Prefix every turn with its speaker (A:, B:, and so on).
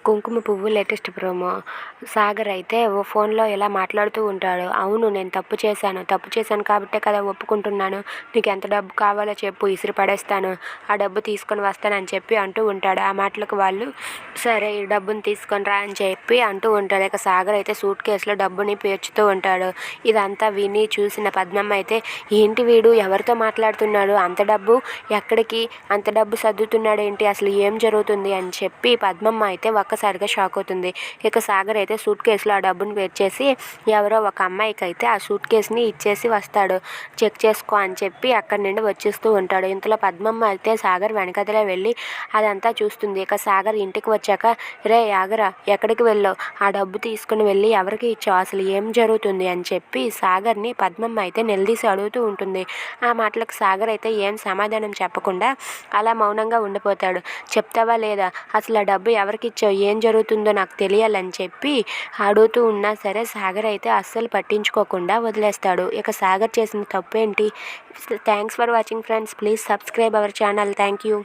A: కుంకుమ పువ్వు latest promo. Sagar అయితే ఓ ఫోన్లో ఇలా మాట్లాడుతూ ఉంటాడు. అవును, నేను తప్పు చేశాను కాబట్టే కదా ఒప్పుకుంటున్నాను. నీకు ఎంత డబ్బు కావాలో చెప్పు, ఇసిరి పడేస్తాను, ఆ డబ్బు తీసుకొని వస్తానని చెప్పి అంటూ ఉంటాడు. ఆ మాటలకు వాళ్ళు సరే ఈ డబ్బుని తీసుకొని రా అని చెప్పి అంటూ ఉంటాడు. ఇక సాగర్ అయితే సూట్ కేసులో డబ్బుని పేర్చుతూ ఉంటాడు. ఇదంతా విని చూసిన పద్మమ్మ అయితే ఏంటి వీడు ఎవరితో మాట్లాడుతున్నాడు, అంత డబ్బు ఎక్కడికి, అంత డబ్బు సర్దుతున్నాడు ఏంటి, అసలు ఏం జరుగుతుంది అని చెప్పి పద్మమ్మ అయితే ఒక్కసారిగా షాక్ అవుతుంది. ఇక సాగర్ అయితే సూట్ కేసులో ఆ డబ్బును పేర్చేసి ఎవరో ఒక అమ్మాయికి అయితే ఆ సూట్ కేసుని ఇచ్చేసి వస్తాడు. చెక్ చేసుకో అని చెప్పి అక్కడి నుండి వచ్చేస్తూ ఉంటాడు. ఇంతలో పద్మమ్మ అయితే సాగర్ వెనకదలే వెళ్ళి అదంతా చూస్తుంది. ఇక సాగర్ ఇంటికి వచ్చాక రే ఆగరా, ఎక్కడికి వెళ్ళావు, ఆ డబ్బు తీసుకుని వెళ్ళి ఎవరికి ఇచ్చావు, అసలు ఏం జరుగుతుంది అని చెప్పి సాగర్ని పద్మమ్మ అయితే నిలదీసి అడుగుతూ ఉంటుంది. ఆ మాటలకు సాగర్ అయితే ఏం సమాధానం చెప్పకుండా అలా మౌనంగా ఉండిపోతాడు. చెప్తావా లేదా, అసలు ఆ డబ్బు ఎవరికి ఇచ్చావు, ఏం జరుగుతుందో నాకు తెలియాలని చెప్పి అడుగుతూ ఉన్నా సరే సాగర్ అయితే అస్సలు పట్టించుకోకుండా వదిలేస్తాడు. ఇక సాగర్ చేసిన తప్పు ఏంటి? Thanks for watching friends. Please subscribe our channel. Thank you.